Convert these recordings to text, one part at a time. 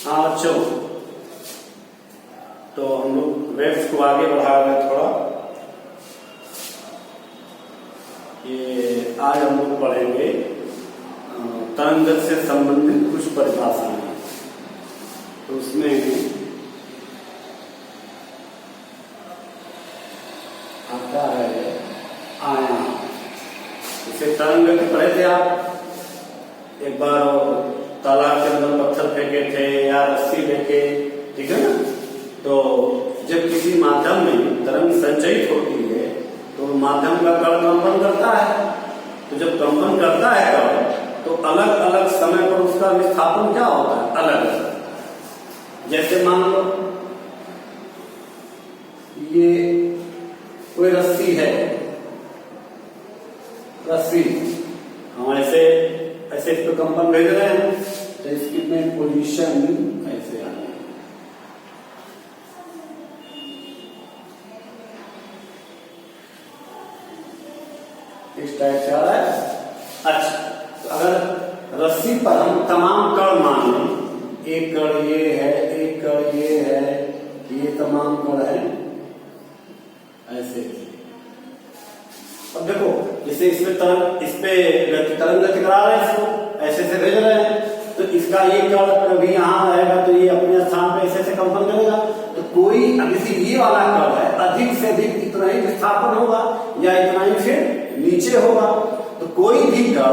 हाँ बच्चों, तो हम लोग वेव्स को आगे बढ़ा रहे हैं थोड़ा। ये आज हम लोग पढ़ेंगे तरंग से संबंधित कुछ परिभाषाएं। तो उसमें आता है आयाम। इसे तरंग पढ़े थे आप एक बार, तालाब के अंदर पत्थर फेंके थे या रस्सी फेंके, ठीक है ना। तो जब किसी माध्यम में तरंग संचयित होती है तो माध्यम का कण कंपन करता है। तो जब कंपन करता है कण, तो अलग अलग समय पर उसका विस्थापन क्या होता है, अलग अलग। जैसे मान लो ये कोई रस्सी है, रस्सी हम ऐसे इस पे कंपन भेज रहे हैं, तो इसकी में पोजीशन ऐसे आ रही है। इस टाइप से आ रहा है। अच्छा, तो अगर रस्सी पर हम तमाम कण मान लें, एक कण ये है, एक कण ये है, ये तमाम कण है ऐसे। अब देखो, जैसे इसमें तरंग, इस पे तरंग गति करा रहे हैं, इसको ऐसे से भेज रहे हैं, तो इसका ये कण कभी यहाँ रहेगा तो ये अपने स्थान पे ऐसे से कंपन करेगा। तो कोई अब ये वाला कण है, अधिक से अधिक इतना ही विस्थापन होगा या इतना ही फिर नीचे होगा। तो कोई भी कण,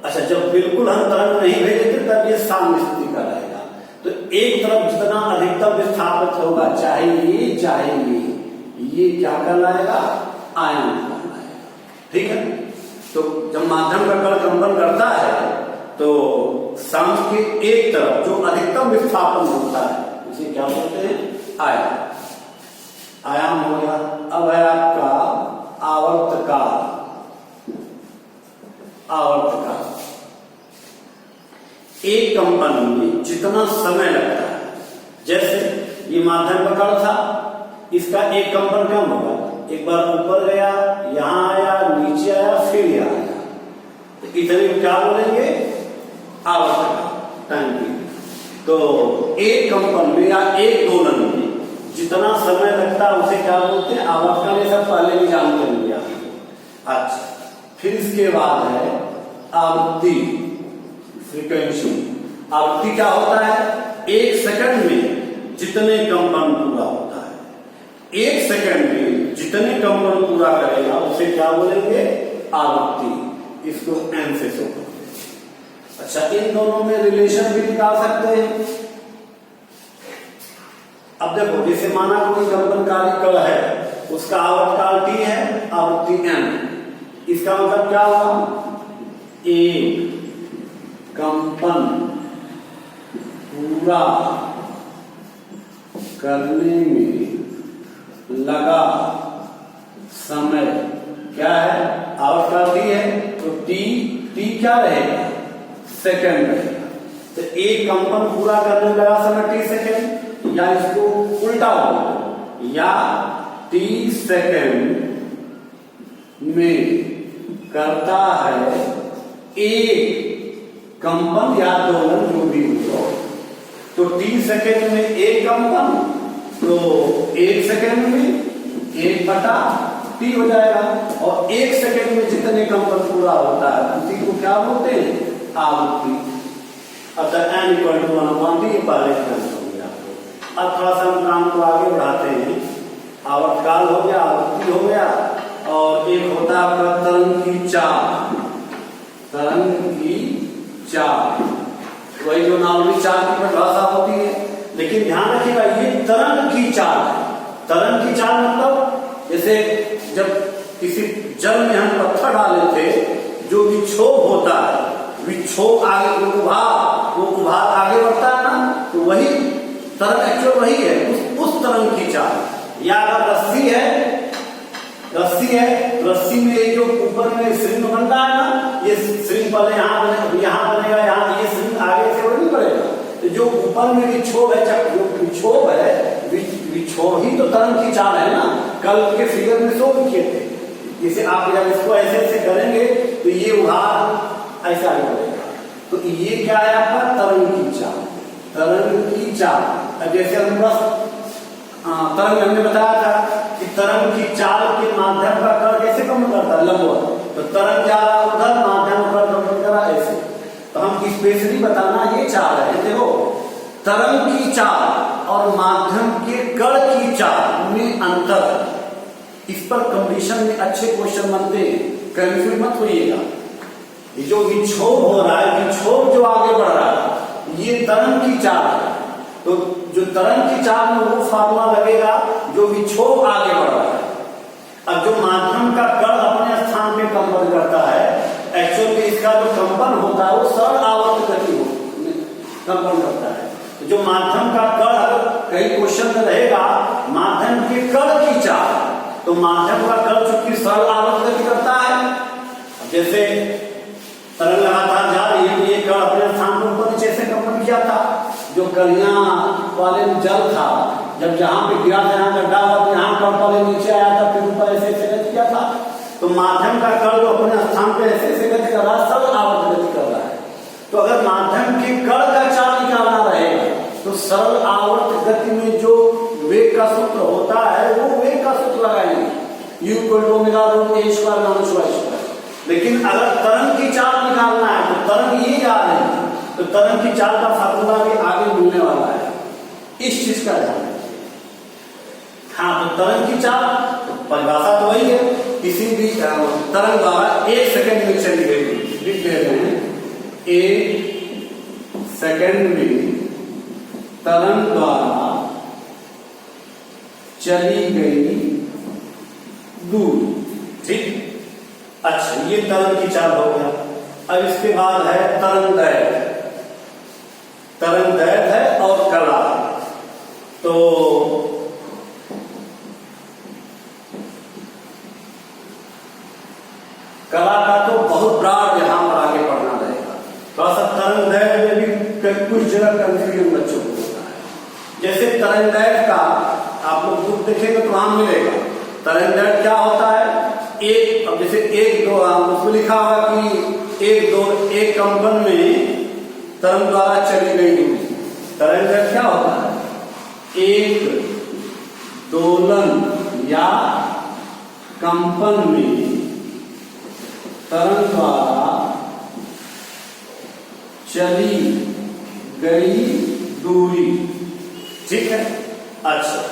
अच्छा जब बिल्कुल हम तरंग नहीं भेजेंगे तब ये साम्य स्थिति का रहेगा। तो एक तरफ जितना अधिकतम विस्थापित होगा, चाहे ये क्या कहलाएगा, आयाम कहलाएगा, ठीक है। तो जब माध्यम का कण कंपन करता है तो साम्य के एक तरफ जो अधिकतम विस्थापन होता है उसे क्या बोलते हैं, आयाम। आयाम हो गया। अब है आपका आवर्तकाल। आवर्तकाल एक कंपन में जितना समय लगता है, जैसे ये माध्यम का कण था, इसका एक कंपन कम होगा, एक बार ऊपर गया, यहां आया, नीचे आया, फिर यहां आया, तो इतने को क्या बोलेंगे, आवर्तकाल, टाइम पीरियड। तो एक कंपन में या एक दोलन में जितना समय लगता है उसे क्या बोलते हैं, आवर्तकाल। ये सब पहले भी जानते होंगे आप। अच्छा, फिर इसके बाद है आवृत्ति, फ्रीक्वेंसी। आवृत्ति क्या होता है, एक सेकंड में जितने कंपन पूरा होता है, एक सेकंड में जितने कंपन पूरा करेगा उसे क्या बोलेंगे, आवृत्ति। इसको एन से शो करते हैं। अच्छा, इन दोनों में रिलेशन भी निकाल सकते हैं। अब देखो, जैसे माना कोई कंपनकारी कण है, उसका आवर्तकाल टी है, आवृत्ति एन। इसका मतलब क्या हुआ, एक कंपन पूरा करने में लगा समय क्या है, आवर्तकाल टी है, तो टी क्या रहेगा, सेकंड रहेगा। तो एक कंपन पूरा करने में लगा समय टी सेकंड, या इसको उल्टा होगा, या टी सेकंड में करता है एक कंपन या दोलन जो भी हो। तो टी सेकंड में एक कंपन, तो एक सेकंड में एक बटा टी हो जाएगा। और एक सेकंड में जितने कंपन पूरा होता है उसी को क्या बोलते हैं, आवृत्ति। अतः n = 1/t, ये पहले ख्याल हो गया। अब थोड़ा सा हम काम को आगे बढ़ाते हैं। आवर्तकाल हो गया, आवृत्ति हो गया, और एक होता है आपका तरंग की चाल। तरंग की चाल, वही जो नॉर्मली चाल की परिभाषा होती है, लेकिन ध्यान रखिएगा ये तरंग की चाल है। तरंग की चाल मतलब जैसे जब किसी जल में हम पत्थर डाले थे, जो विक्षोभ होता है, विक्षोभ आगे वो उभार आगे बढ़ता है ना, तो वही तरंग एक्चुअल वही है, उस तरंग की चाल। या अगर रस्सी है, रस्सी में जो ऊपर में श्रृंग बनता है ना, ये श्रृंग पहले यहाँ बनेगा, यहाँ ये श्रृंग आगे से नहीं बढ़ेगा। तो जो ऊपर में विक्षोभ है, जो विक्षोभ है, विक्षोभ ही तो तरंग की चाल है ना। कल के फिगर में शो किए थे, जैसे आप जब इसको ऐसे ऐसे करेंगे तो ये उभार ऐसा ही बढ़ेगा। तो ये क्या है आपका तरंग की चाल। तरंग की चाल। अब जैसे हम बस तरंग हमने बताया था कि तरंग की चाल के माध्यम का कण कैसे कंपन करता है, लंबवत। तो तरंग जा रहा उधर, माध्यम का कंपन कर रहा ऐसे। तो हम स्पेशली बताना ये चाह रहे हैं, देखो तरंग की चाल और माध्यम के कण की चाल में अंतर है। इस पर कंडीशन में अच्छे क्वेश्चन बनते हैं, कंफ्यूज मत होइएगा। ये जो विक्षोभ हो रहा है, विक्षोभ जो आगे बढ़ रहा है, ये तरंग की चाल है। तो जो तरंग की चाल में वो फार्मूला लगेगा जो विक्षोभ आगे बढ़ रहा है। अब जो माध्यम का कण अपने स्थान पे कंपन करता है, एक्चुअल में इसका जो कंपन होता है वो सरल आवर्त गति कंपन करता है। तो जो माध्यम का कण, अगर कई क्वेश्चन में रहेगा माध्यम के कण की चाल, तो माध्यम का कण चूंकि सरल आवर्त गति करता है, जैसे तरंग लगातार जा रही है, ये कण अपने स्थान पर ऊपर नीचे से कंपन किया था। जो कलियां वाले जल था, जब जहां पे गिरा था, यहाँ गड्ढा हुआ, यहाँ कण वाले नीचे आया था, फिर ऊपर ऐसे ऐसे गति किया था। तो माध्यम का कण जो अपने स्थान पे ऐसे ऐसे गति कर रहा है, सरल आवर्त गति कर रहा है। तो अगर माध्यम के कण का चाल निकालना रहेगा तो सरल आवर्त गति में जो वेग का सूत्र होता है वो वेग का सूत्र लगाएंगे, u = ω/a²-y²। लेकिन अगर तरंग की चाल निकालना है तो तरंग ये जा रही है, तो तरंग की चाल का फार्मूला भी आगे मिलने वाला है, इस चीज का ध्यान रखिए। हाँ, तो तरंग की चाल तो परिभाषा तो वही है, किसी भी तरंग द्वारा 1 सेकंड में चली गई, लिख लेते हैं 1 सेकंड में तरंग द्वारा चली गई दूरी। ठीक, अच्छा, ये तरंग की चाल हो गया। अब इसके बाद है तरंग दैर्घ्य। तरंग दैर्घ्य है और कला। तो कला का तो बहुत ब्रॉड यहां पर आगे पढ़ना रहेगा। थोड़ा सा तरंग दैर्घ्य में भी कुछ जगह कंफ्यूजन बच्चों को होता है। जैसे तरंग दैर्घ्य का आप लोग बुक देखेंगे तो वहां मिलेगा तरंग दैर्घ्य क्या होता है। एक, अब जैसे 1-2 उसमें लिखा हुआ कि 1 कंपन में तरंग द्वारा चली गई दूरी। तरंग दैर्घ्य क्या होता है, एक दोलन या कंपन में तरंग द्वारा चली गई दूरी। ठीक है, अच्छा,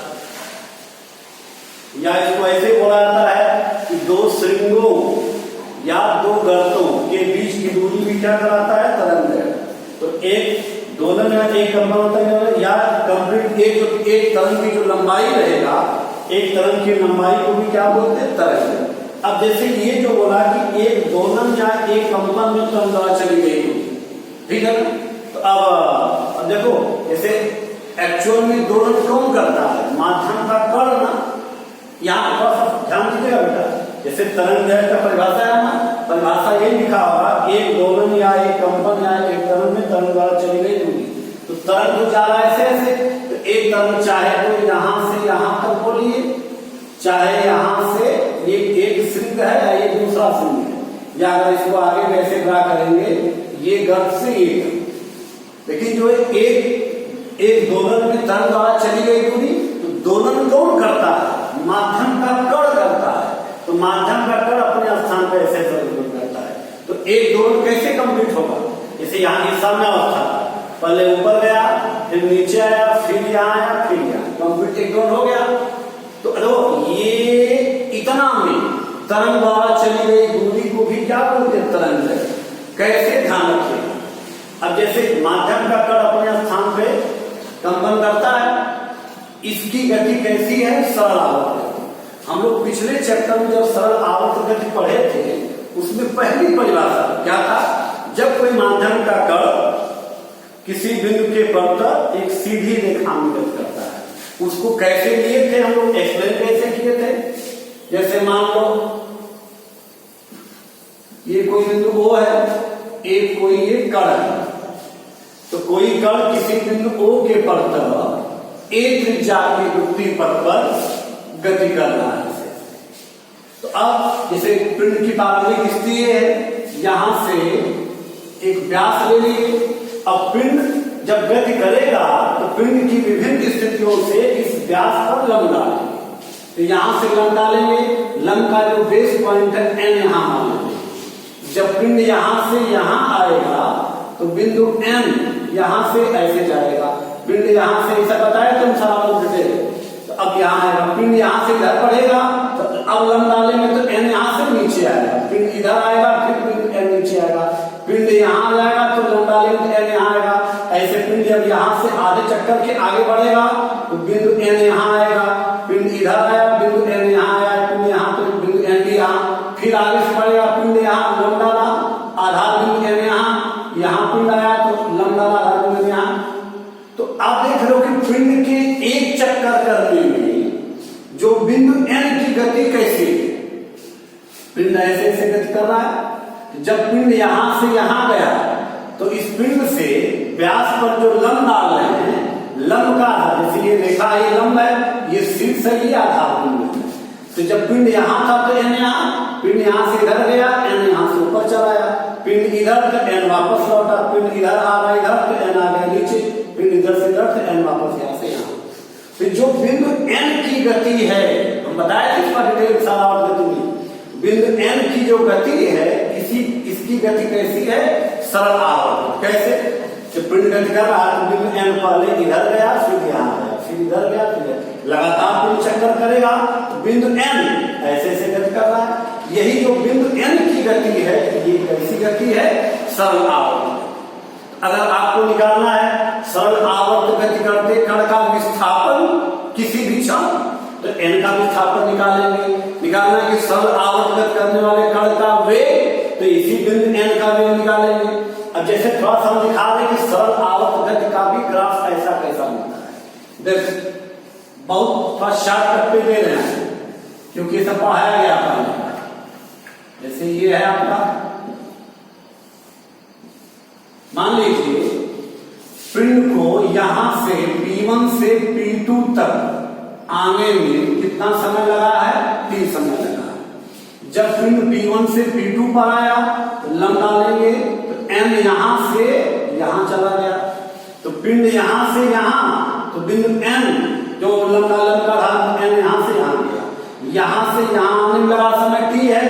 या इसको ऐसे बोला जाता है कि 2 श्रृंगों या 2 गर्तों के बीच की दूरी भी क्या कहलाता है, तरंग दैर्घ्य। तो एक दोलन या एक कंपन होता है, या कंप्लीट एक तरंग की जो लंबाई रहेगा, एक तरंग की लंबाई को भी क्या बोलते हैं, तरंग। अब जैसे ये जो बोला कि एक दोलन या एक कंपन में तरंग द्वारा चली गई दूरी, ठीक है ना। तो अब देखो, जैसे एक्चुअल में दोलन कौन करता है, माध्यम का कण ना। यहाँ थोड़ा सा ध्यान दीजिएगा बेटा, जैसे तरंग दैर्घ्य का परिभाषा है ना, परिभाषा ये लिखा होगा एक दोलन या एक कंपन या एक तरंग में तरंग द्वारा चली गई दूरी। तो तरंग तो जा रहा है ऐसे ऐसे, तो एक तरंग चाहे तो यहां से यहां तक बोलिए, चाहे यहां से ये एक श्रृंग है या ये दूसरा श्रृंग है, या अगर इसको आगे कैसे ड्रा करेंगे, ये गर्त से ये। लेकिन जो एक दोलन में तरंग द्वारा चली गई दूरी, तो दोलन कौन करता है, माध्यम का कण करता है। तो माध्यम का कण अपने स्थान पर ऐसे करता है। तो एक दोलन कैसे कंप्लीट होगा, जैसे यहाँ की साम्य अवस्था, पहले ऊपर गया, फिर नीचे आया, फिर यहाँ आया, फिर यहाँ, कंप्लीट एक दोलन हो गया। तो ये इतना में तरंग द्वारा चली गई दूरी को भी क्या बोलते हैं, तरंग दैर्घ्य। कैसे, ध्यान रखिएगा। अब जैसे माध्यम का कण अपने स्थान पे कंपन करता है, इसकी गति कैसी है, सरल आवर्त। हम लोग पिछले चैप्टर में जब सरल आवर्त गति पढ़े थे, उसमें पहली परिभाषा क्या था, जब कोई माध्यम का कण किसी बिंदु के पर एक सीधी रेखा में गति करता है, उसको कैसे लिए थे हम लोग, एक्सप्लेन कैसे किए थे। जैसे मान लो ये कोई बिंदु O है, एक कोई ये कण है, तो कोई कण किसी बिंदु O के पर एक त्रिज्या की वृत्तीय पथ पर गति कर रहा है। तो अब जैसे पिंड की पारंपरिक स्थिति है, यहां से एक व्यास ले लिए। अब पिंड जब गति करेगा तो पिंड की विभिन्न स्थितियों से इस व्यास पर लंब डालेंगे। तो यहां से लंब डालेंगे, लंब का जो बेस पॉइंट है n यहां मान लेंगे। जब पिंड यहां से यहां आएगा तो बिंदु n यहां से ऐसे जाएगा। पिंड यहां से ऐसा बताया तुम सरावल से, तो अब यहां आएगा, पिंड यहां से इधर बढ़ेगा तो अब लंब डालेंगे तो n यहां से नीचे आएगा, पिंड इधर आएगा फिर पिंड n नीचे आएगा, पिंड यहां आ जाएगा तो लंब डालेंगे तो n यहां आएगा। ऐसे पिंड जब यहां से आधे चक्कर के आगे बढ़ेगा तो बिंदु n यहां आएगा, पिंड इधर आया, बिंदु n यहां आया, पिंड यहां तो बिंदु n भी यहां, फिर आगे से बढ़ेगा, पिंड यहां लंब डाला, आधार बिंदु n यहां पिंड आया तो लंब डाला आधार बिंदु यहां। तो आप देख रहे हो कि पिंड के एक चक्कर करने में जो बिंदु n की गति कैसी है, पिंड ऐसे ऐसे गति कर रहा है। जब पिंड यहां से यहां गया तो इस पिंड से व्यास पर जो लंब डाल रहे हैं, लंब का आधार, जैसे ये रेखा ये लंब है, ये शीर्ष है, ये आधार बिंदु है। तो जब पिंड यहां था तो n यहां, पिंड यहां से इधर गया, n यहां से ऊपर चला आया, पिंड इधर तो n वापस लौटा, पिंड इधर आ रहा इधर तो n आ गया नीचे, पिंड इधर से इधर तो n वापस यहां से यहां। तो जो बिंदु n की गति है, हम बताया इस पर डिटेल सारा और गति में, बिंदु n की जो गति है इसकी गति कैसी है, सरल आवर्त। कैसे, जब पिंड गति कर रहा है तो बिंदु n पहले इधर गया फिर यहां गया फिर इधर गया फिर लगातार पिंड चक्कर करेगा तो बिंदु n ऐसे ऐसे गति कर रहा है। यही जो बिंदु n की गति है ये कैसी गति है, सरल आवर्त। अगर आपको निकालना है सरल आवर्त गति करते कण का विस्थापन किसी भी क्षण, तो n का विस्थापन निकालना है कि सरल आवर्त गति करने वाले कण का वेग, तो इसी बिंदु n का वेग निकालेंगे। अब जैसे थोड़ा सा हम दिखा रहे कि सरल आवर्त गति का भी ग्राफ ऐसा कैसा मिलता है। देख बहुत थोड़ा शॉर्टकट पे दे रहे हैं क्योंकि ये सब पढ़ाया गया पहले। जैसे ये है आपका, मान लीजिए पिंड को यहां से P1 से P2 तक आने में कितना समय लगा है, t समय लगा है। जब पिंड P1 से P2 पर आया तो लंब डालेंगे तो n यहां से यहां चला गया, तो पिंड यहां से यहां तो बिंदु n जो लंब का ढाल n यहां से यहां गया, यहां से यहां आने में लगा समय t है,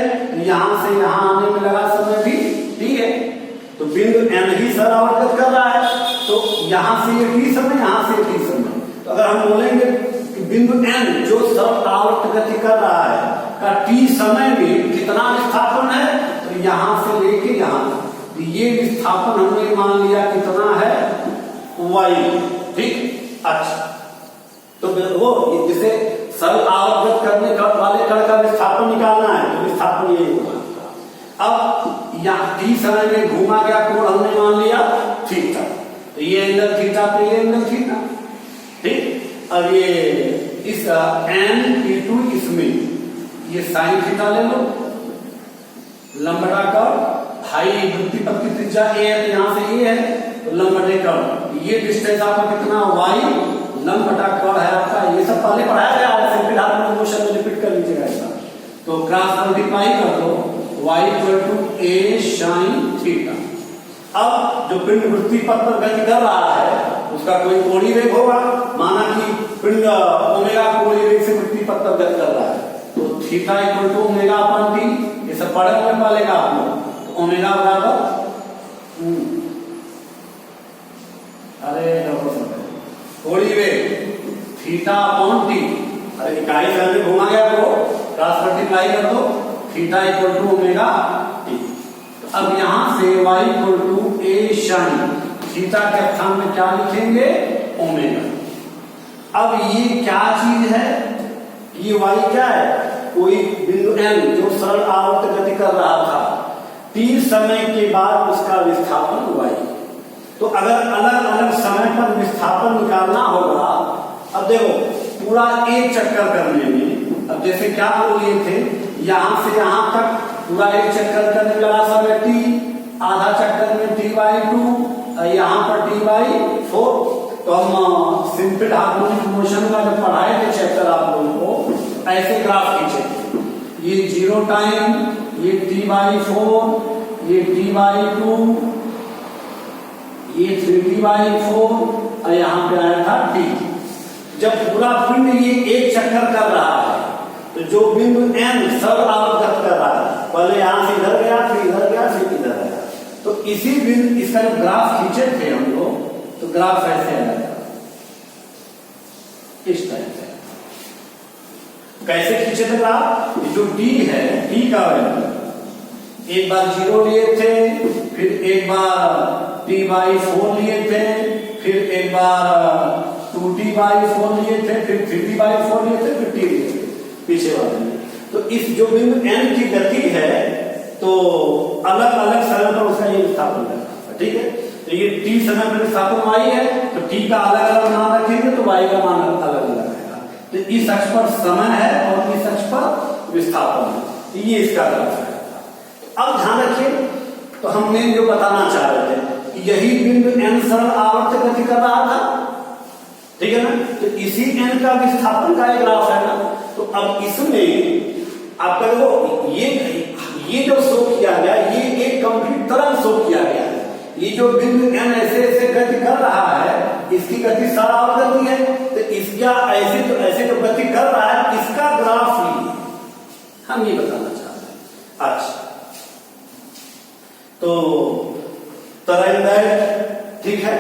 यहां से यहां आने में लगा समय भी t है। तो बिंदु n ही सरावर्तन कर रहा है, तो यहां से ये t समय, यहां से t समय। तो अगर हम बोलेंगे कि बिंदु n जो सरल आवर्त गति कर रहा है का t समय में कितना विस्थापन है, तो यहां से लेके यहां तक, तो ये विस्थापन हमने मान लिया कितना है, y। ठीक, अच्छा, तो वो जिसे सरल आवर्त करने वाले कण का विस्थापन निकालना है तो विस्थापन यही होगा। अब यहाँ t समय में घूमा गया कोण हमने मान लिया थीटा, तो ये एंगल थीटा पे ये एंगल थीटा। ठीक, अब ये इस n P2 इसमें ये साइन थीटा ले लो, लंबटा कर हाई वृत्ति पथ की त्रिज्या a है, यहां से ये है तो लंबटे कर ये डिस्टेंस आपका कितना y, लंबटा कर है आपका, ये सब पहले पढ़ाया गया है, सिंपल हार्मोनिक मोशन में रिपीट कर लीजिएगा ऐसा। तो क्रॉस मल्टीप्लाई कर दो y = a sin थीटा। अब जो पिंड वृत्ति पथ पर गति कर रहा है उसका कोई कोणीय वेग होगा, माना कि पिंड ओमेगा कोणीय वेग से वृत्ति पथ पर गति कर रहा है, तो थीटा = ω/t, ये सब पढ़े हुए पहले का आप लोग। तो ओमेगा बराबर कोणीय वेग θ/t, अरे इकाई समय में घुमा गया तो क्रॉस मल्टीप्लाई कर दो, थीटा = ω/t। अब यहां से y = a sin थीटा के स्थान में क्या लिखेंगे, ओमेगा। अब ये क्या चीज है, ये y क्या है, कोई बिंदु n जो सरल आवर्त गति कर रहा था, t समय के बाद उसका विस्थापन y। तो अगर अलग अलग समय पर विस्थापन निकालना होगा, अब देखो पूरा एक चक्कर करने में, अब जैसे क्या बोलिए थे, यहां से यहां तक पूरा एक चक्कर करने में लगा समय t, आधा चक्कर में t/2, यहां पर t/4। तो हम सिंपल हार्मोनिक मोशन का जब पढ़ाए थे चैप्टर आप लोगों को, ऐसे ग्राफ खींचे, ये 0 टाइम, ये t/4, ये t/2, ये 3t/4 और यहाँ पे आया था t। जब पूरा पिंड ये एक चक्कर कर रहा है तो जो बिंदु n सब आवर्तक कर रहा है, पहले यहां से इधर गया, फिर इधर गया, फिर इधर गया, तो इसी बिंदु इसका जो ग्राफ खींचे थे हम लोग, तो ग्राफ ऐसे आएगा इस टाइप से। कैसे खींचे थे ग्राफ? जो t है, t का वैल्यू एक बार 0 लिए थे, फिर एक बार t/4 लिए थे, फिर एक बार 2t/4 लिए थे, फिर 3t/4 लिए थे, फिर t लिए थे पीछे वाले में। तो इस जो बिंदु n की गति है तो अलग अलग समय पर उसका ये विस्थापन करना, ठीक है। तो ये t समय पर विस्थापन y है, तो t का अलग अलग मान रखेंगे तो y का मान अलग अलग आएगा। तो इस अक्ष पर समय है और इस अक्ष पर विस्थापन है, ये इसका ग्राफ है। अब ध्यान रखिए, तो हमने जो बताना चाह रहे थे कि यही बिंदु n सरल आवर्त गति कर रहा था, ठीक है ना। तो इसी n का विस्थापन का एक ग्राफ है ना। तो अब इसमें आपका ये जो शो किया गया, ये एक कंप्लीट तरंग शो किया गया है। ये जो बिंदु n ऐसे ऐसे गति कर रहा है, इसकी गति सरल आवर्त गति है, तो इसका ऐसे जो गति कर रहा है, इसका ग्राफ ही हम ये बताना चाहते हैं। अच्छा, तो तरंग, ठीक है,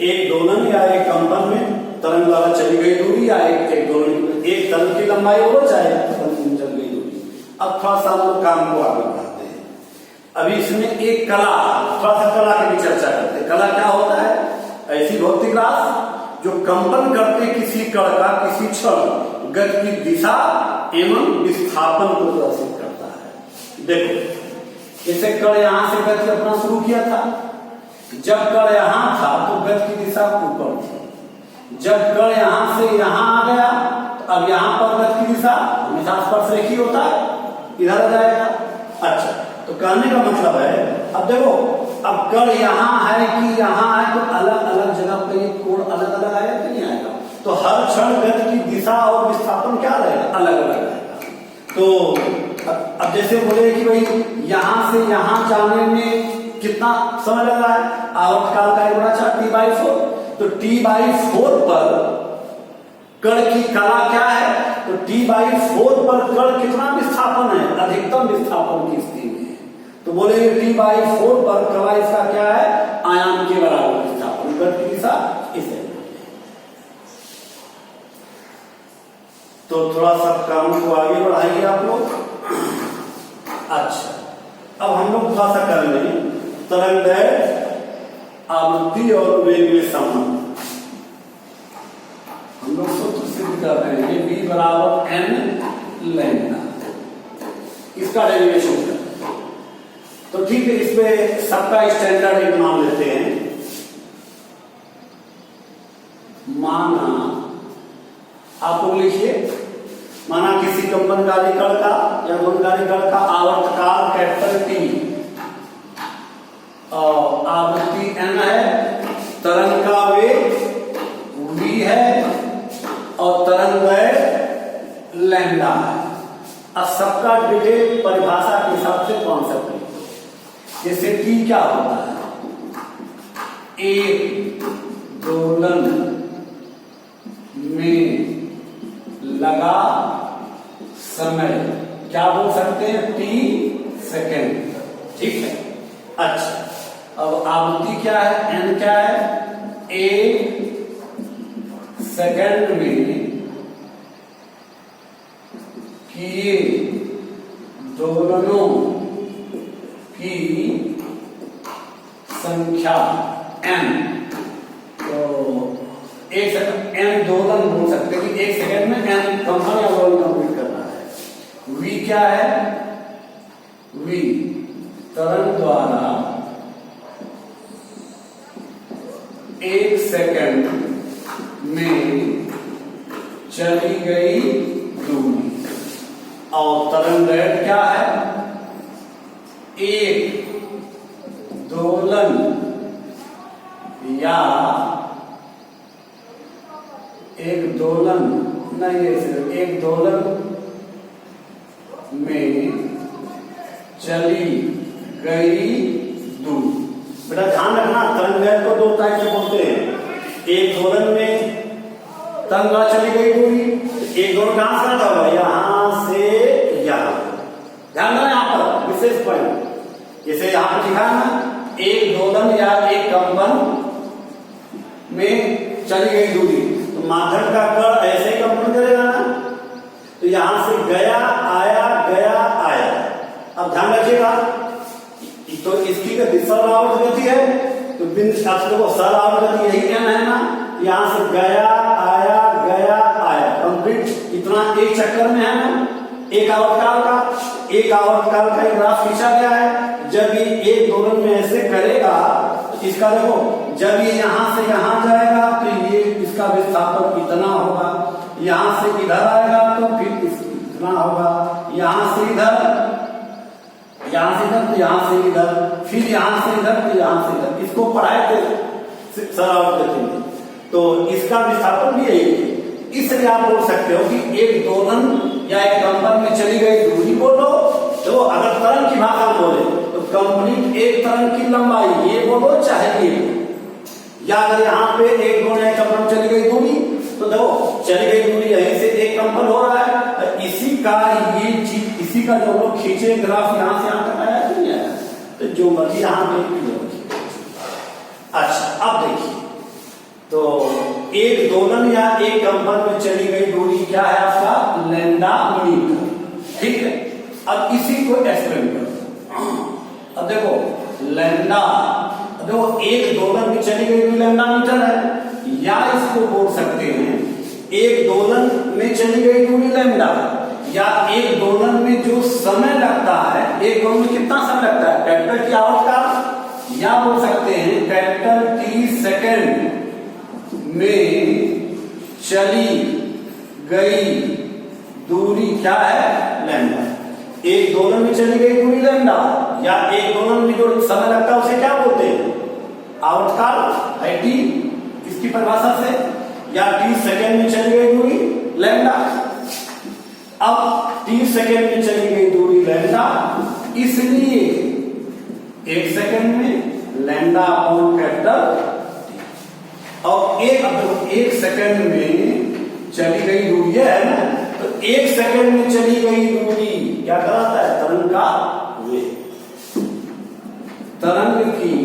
एक दोलन या एक कंपन में तरंग द्वारा चली गई दूरी या एक दोलन, एक तरंग की लंबाई हो चाहे तरंग चल गई दूरी। अब थोड़ा सा हम लोग काम को आगे बढ़ाते हैं। अभी इसमें एक कला, थोड़ा सा कला की भी चर्चा करते हैं। कला क्या होता है? ऐसी भौतिक राशि जो कंपन करते किसी कण का किसी क्षण गति की दिशा एवं विस्थापन को प्रदर्शित करता है। देखो, जैसे कण यहां से गति अपना शुरू किया था, जब कण यहां था तो गति की दिशा ऊपर थी। जब कण यहां से यहां आ गया तो अब यहां पर गति की दिशा हमेशा स्पर्शरेखी होता है, इधर आ जाएगा। अच्छा, तो कहने का मतलब है, अब देखो, अब कण यहां है कि यहां है, तो अलग अलग जगह पर ये कोण अलग अलग आएगा कि नहीं आएगा? तो हर क्षण गति की दिशा और विस्थापन क्या रहेगा? अलग अलग रहेगा। तो अब जैसे बोले कि भाई यहां से यहां जाने में कितना समय लग रहा है? आवर्तकाल का 1/4 t/4। तो t/4 पर कण की कला क्या है? तो t/4 पर कण कितना विस्थापन है? अधिकतम विस्थापन की स्थिति में। तो बोले t/4 पर कला इसका क्या है? आयाम के बराबर विस्थापन, गति की दिशा इसे। तो थोड़ा सा काम को आगे बढ़ाइए आप लोग। अच्छा, अब हम लोग थोड़ा सा कर लेंगे तरंग आवृत्ति और वेग में संबंध। हम लोग सूत्र सिद्ध कर रहे हैं, v बराबर n लैम्डा, इसका डेरिवेशन कर। तो ठीक है, इसमें सबका स्टैंडर्ड एक मान लेते हैं। माना, आप लोग लिखिए, माना किसी कंपनकारी कण का या दोलनकारी कण का आवर्तकाल कैपिटल T और आवृत्ति n है, तरंग का वेग v है और तरंग दैर्घ्य लैम्डा है। अब सबका डिटेल परिभाषा के हिसाब से कॉन्सेप्ट लिखो। जैसे T क्या होता है? एक दोलन में लगा समय, क्या बोल सकते हैं? t सेकेंड, ठीक है। अच्छा, अब आवृत्ति क्या है? n क्या है? एक सेकंड में किए दोलनों की संख्या n। तो एक सेकंड n दोलन बोल सकते हैं कि एक सेकंड में n कंपन या दोलन कंप्लीट करना है। v क्या है? v तरंग द्वारा एक सेकंड में चली गई दूरी। और तरंग दैर्घ्य क्या है? एक दोलन या एक दोलन नहीं, एक दोलन में चली गई दूरी। बेटा ध्यान रखना, तरंग दैर्घ्य को दो एक दोलन में तरंग चली गई दूरी, एक दोलन कहां से आता होगा, यहां से यहां। ध्यान देना यहाँ पर विशेष पॉइंट, जैसे यहां पर लिखा है ना, एक दोलन या एक कंपन में चली गई दूरी, तो माध्यम का कण ऐसे कंपन करेगा ना, तो यहां से गया आया गया आया। अब ध्यान रखिएगा, तो इसकी गति सरलावर्त गति है, तो बिंदु आपको सरलावर्त गति यही कहना है ना, यहां से गया आया कंप्लीट, इतना एक चक्कर में है ना, एक आवर्तकाल का एक ग्राफ खींचा गया है। जब ये एक दोलन में ऐसे करेगा तो इसका देखो, जब ये यहां से यहां जाएगा तो ये इसका विस्थापन इतना होगा, यहां से इधर आएगा तो फिर इतना होगा, यहां से इधर तो यहां से इधर, फिर यहां से इधर तो यहां से इधर। इसको पढ़ाए थे सरलावर्त गति में, तो इसका विस्थापन भी यही है। इसलिए आप बोल सकते हो कि एक दोलन या एक कंपन में चली गई दूरी बोलो, तो अगर तरंग की भाषा बोले तो कंप्लीट एक तरंग की लंबाई ये बोलो चाहे ये बोलो, या अगर यहाँ पे एक दोलन या कंपन चली गई दूरी, तो देखो चली गई दूरी यहीं से एक कंपन हो रहा है, इसी का ये चीज, इसी का जो लोग खींचे ग्राफ यहां से यहां तक आया नहीं आया, तो जो मर्जी यहां पे। अच्छा अब देखिए, तो एक दोलन या एक कंपन में चली गई दूरी क्या है आपका, लैम्डा मीटर। ठीक है, अब इसी को एक्सप्लेन करो। अब देखो लैम्डा, देखो एक दोलन में चली गई दूरी लैम्डा मीटर है, या इसको बोल सकते हैं एक दोलन में चली गई दूरी लैम्डा, या एक दोलन में जो समय लगता है, एक दोलन में कितना समय लगता है, कैपिटल टी आवर्त का, या बोल सकते हैं कैपिटल टी सेकेंड में चली गई दूरी क्या है, लैम्डा। एक दोलन में चली गई दूरी लैम्डा, या एक दोलन में जो समय लगता है उसे क्या बोलते हैं, आवर्तकाल है टी, इसकी परिभाषा से, या टी सेकेंड में चली गई दूरी लैम्डा। अब टी सेकेंड में चली गई दूरी लैम्डा, इसलिए एक सेकेंड में लैम्डा अपॉन कैपिटल, और एक सेकंड में चली गई दूरी है ना, तो एक सेकंड में चली गई दूरी क्या कराता है, तरंग का वेग। तरंग की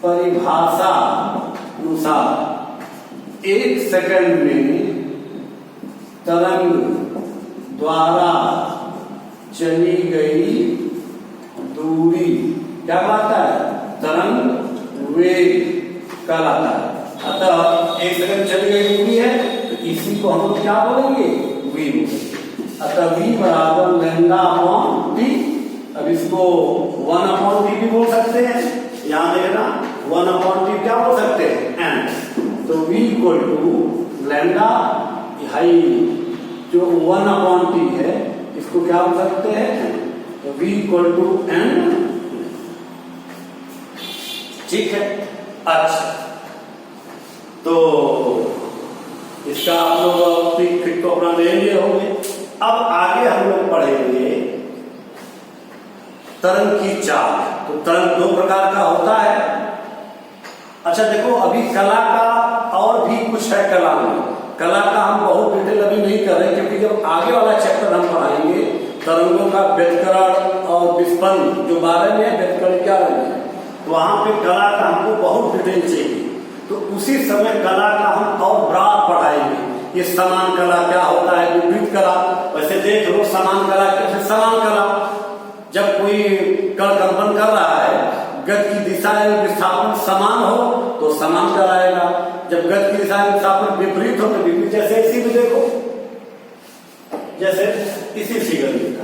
परिभाषा अनुसार एक सेकंड में तरंग द्वारा चली गई दूरी क्या कहलाता है, तरंग वेग कहलाता है। अतः एक सेकंड चली गई दूरी है, तो इसी को हम लोग क्या बोलेंगे, वी बोलेंगे। अतः वी बराबर लैम्डा अपॉन टी। अब इसको 1 अपॉन टी भी बोल सकते हैं, यहां देखना 1 अपॉन टी क्या बोल सकते हैं, एन। तो वी इक्वल टू लैम्डा हाई जो 1 अपॉन टी है, इसको क्या बोल सकते हैं, तो वी इक्वल टू एन। ठीक है, अच्छा तो इसका आप लोग फिर तो अपना ले लिए होंगे। अब आगे हम लोग पढ़ेंगे तरंग की चाल। तो तरंग दो प्रकार का होता है। अच्छा देखो, अभी कला का और भी कुछ है, कला में कला का हम बहुत डिटेल अभी नहीं कर रहे, क्योंकि जब आगे वाला चैप्टर हम पढ़ाएंगे तरंगों का व्यतिकरण और विस्पंद, जो 12 में है, व्यतिकरण 11 में है, तो वहां पे कला का हमको बहुत डिटेल चाहिए। तो उसी समय कला का हम और ब्रॉड पढ़ाएंगे। ये समान कला क्या होता है, विपरीत कला। वैसे देख लो, समान कला कैसे, समान कला जब कोई कण कंपन कर रहा है, गति की दिशा एवं विस्थापन समान हो तो समान कहलाएगा। जब गति की दिशा एवं विस्थापन विपरीत हो तो विपरीत। जैसे इसी में देखो, जैसे इसी फिगर में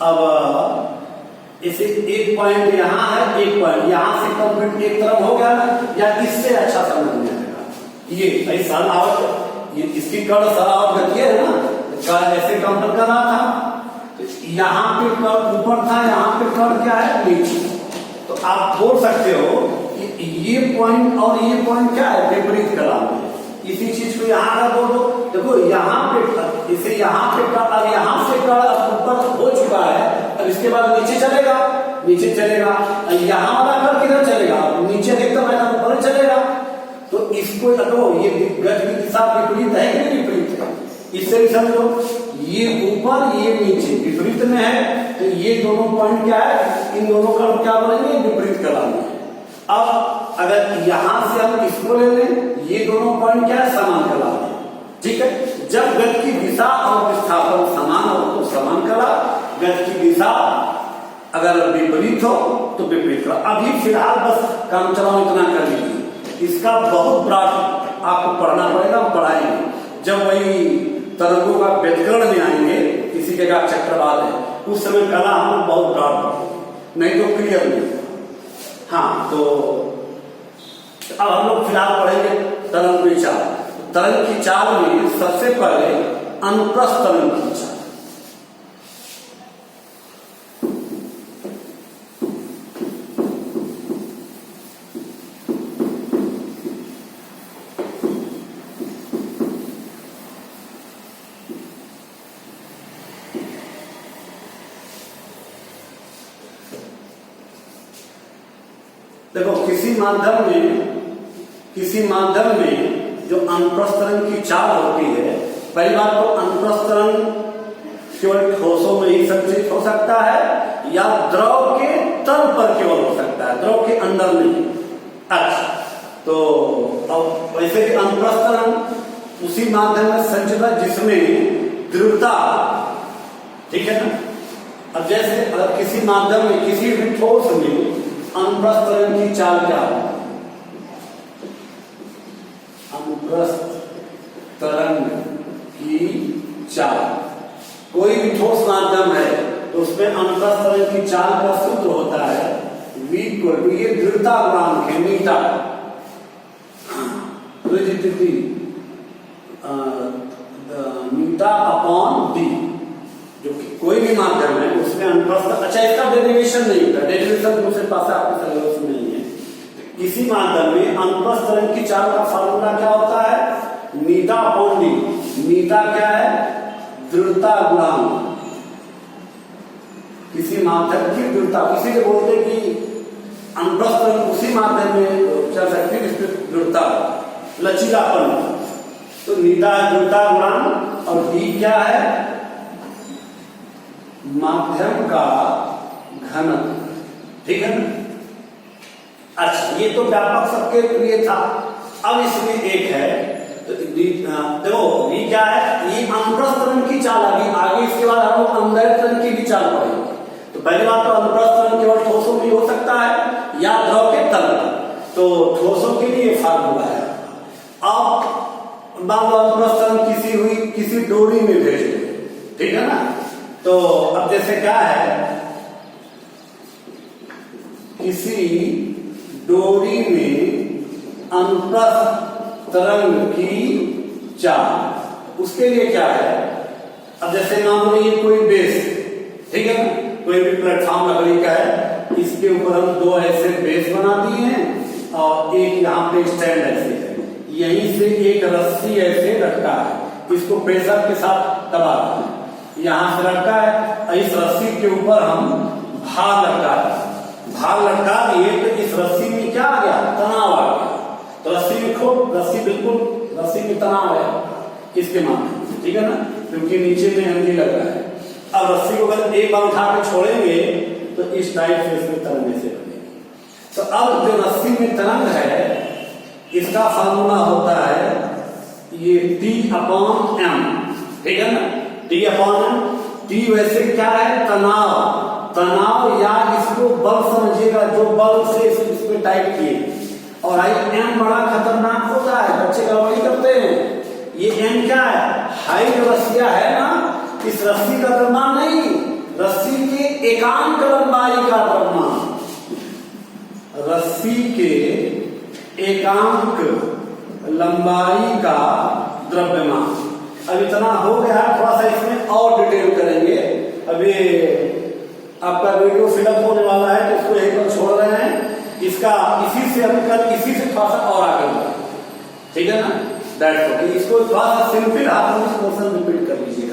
अब इसे एक पॉइंट यहाँ है, एक पॉइंट यहाँ से कंप्लीट एक तरफ हो गया ना, या इससे अच्छा समझ में आएगा। ये सरलावत, ये इसकी कण सरलावत गति है ना, ऐसे कंपन कर रहा था, तो यहाँ पे कण ऊपर था, यहाँ पे कण क्या है, नीचे। तो आप बोल सकते हो कि ये पॉइंट और ये पॉइंट क्या है, विपरीत कला में। इसी चीज को यहाँ का बोल दो। देखो यहाँ पे इसे यहाँ पे अब यहाँ से कण ऊपर हो चुका है, अब इसके बाद नीचे चलेगा, यहाँ वाला कण किधर चलेगा, नीचे अधिकतम है ऊपर चलेगा। तो इस इसको देखो, ये गज की दिशा विपरीत है कि नहीं विपरीत है? इससे भी समझो, ये ऊपर ये नीचे विपरीत में है, तो ये दोनों पॉइंट क्या है, इन दोनों का क्या बनेंगे, विपरीत कराने। अब अगर यहां से हम इसको ले लें, ये दोनों पॉइंट क्या है, समान कराने। ठीक है, जब गज की दिशा और विस्थापन समान हो तो समान कला, गज की दिशा अगर विपरीत हो तो विपरीत कला। अभी फिलहाल बस काम चलाओ, इतना कर लीजिए। इसका बहुत बड़ा आपको पढ़ना पड़ेगा, हम पढ़ाएंगे जब वही तरंगों का व्यतिकरण में आएंगे, किसी के का चक्रवात है, उस समय कला हम बहुत ब्रॉड पढ़ेंगे, नहीं तो क्लियर नहीं। हाँ, तो अब हम लोग फिलहाल पढ़ेंगे तरंग की चाल। तरंग की चाल में सबसे पहले अनुप्रस्थ तरंग की चाल। देखो, किसी माध्यम में जो अनुप्रस्थ तरंग की चाल होती है, पहली बात तो अनुप्रस्थ तरंग केवल ठोसों में ही संचित हो सकता है या द्रव के तल पर केवल हो सकता है, द्रव के अंदर नहीं। अच्छा, तो अब वैसे भी अनुप्रस्थ तरंग उसी माध्यम में संचित है जिसमें दृढ़ता, ठीक है ना। अब जैसे अगर किसी माध्यम में, किसी भी ठोस में अनुप्रस्थ तरंग की चाल क्या है, अनुप्रस्थ तरंग की चाल, कोई भी ठोस माध्यम है तो उसमें अनुप्रस्थ तरंग की चाल का सूत्र होता है V इक्वल टू, ये दृढ़ता गुणांक है, मीटा, रिजिडिटी, मीटा अपॉन डी। जो कि कोई भी माध्यम है उसमें अनुप्रस्थ, अच्छा इसका डेरिवेशन नहीं होता, डेरिवेशन दूसरे पास आपके सिलेबस में नहीं है। तो इसी माध्यम में अनुप्रस्थ तरंग की चाल का फार्मूला क्या होता है, मीटा अपॉन डी। मीटा क्या है, दृढ़ता गुणांक, किसी माध्यम की दृढ़ता, इसीलिए बोलते हैं कि अनुप्रस्थ तरंग उसी माध्यम में चल सकती है जिसमें दृढ़ता, लचीलापन। तो मीटा दृढ़ता गुणांक और डी क्या है, माध्यम का घनत्व, ठीक है ना। अच्छा, ये तो व्यापक सबके लिए था। अब इसमें एक है, तो देखो ये क्या है, ये अनुप्रस्थ तरंग की चाल। अभी आगे इसके बाद हम लोग अंदर तरंग की भी चाल पढ़ेंगे। तो पहली बात तो अनुप्रस्थ तरंग केवल ठोसों में हो सकता है या द्रव के तल। तो ठोसों के लिए फार्मूला है। अब मान लो अनुप्रस्थ तरंग किसी डोरी में भेज दे, ठीक है ना। तो अब जैसे क्या है, किसी डोरी में अनुप्रस्थ तरंग की चाल, उसके लिए क्या है, अब जैसे मान लो ये कोई बेस, ठीक है ना, कोई भी प्लेटफॉर्म लकड़ी का है, इसके ऊपर हम दो ऐसे बेस बना दिए हैं और एक यहाँ पे स्टैंड ऐसे है, यहीं से एक रस्सी ऐसे लटका है, इसको प्रेशर के साथ दबा रहे हैं, यहां से लटका है, इस रस्सी के ऊपर हम भार लटका दिए, तो इस रस्सी में क्या आ गया, तनाव आ गया। तो रस्सी में खूब, रस्सी में तनाव है किसके माध्यम, ठीक है ना, क्योंकि नीचे में हंडी लग रहा है। अब रस्सी को अगर एक बार उठा के छोड़ेंगे तो इस टाइप से इसमें तरंग से बनेगी। तो अब जो रस्सी में तरंग है, इसका फार्मूला होता है ये T/m, ठीक है ना, T/m। T वैसे क्या है, तनाव या इसको बल समझिएगा, जो बल से इसमें टाइप किए। और M बड़ा खतरनाक होता है, बच्चे गड़बड़ी करते हैं। ये M क्या है, हाई जो रस्सियां है ना, इस रस्सी का द्रव्यमान नहीं, रस्सी के एकांक लंबाई का द्रव्यमान, रस्सी के एकांक लंबाई का द्रव्यमान। अब इतना हो गया, थोड़ा सा इसमें और डिटेल करेंगे। अभी आपका वीडियो फिलअप होने वाला है, तो इसको एक बार छोड़ रहे हैं। इसका इसी से हम कल इसी से थोड़ा सा और आगे बढ़ेंगे, ठीक है ना। That's okay. इसको थोड़ा सा सिंपल हार्मोनिक्स मोशन रिपीट कर लीजिए।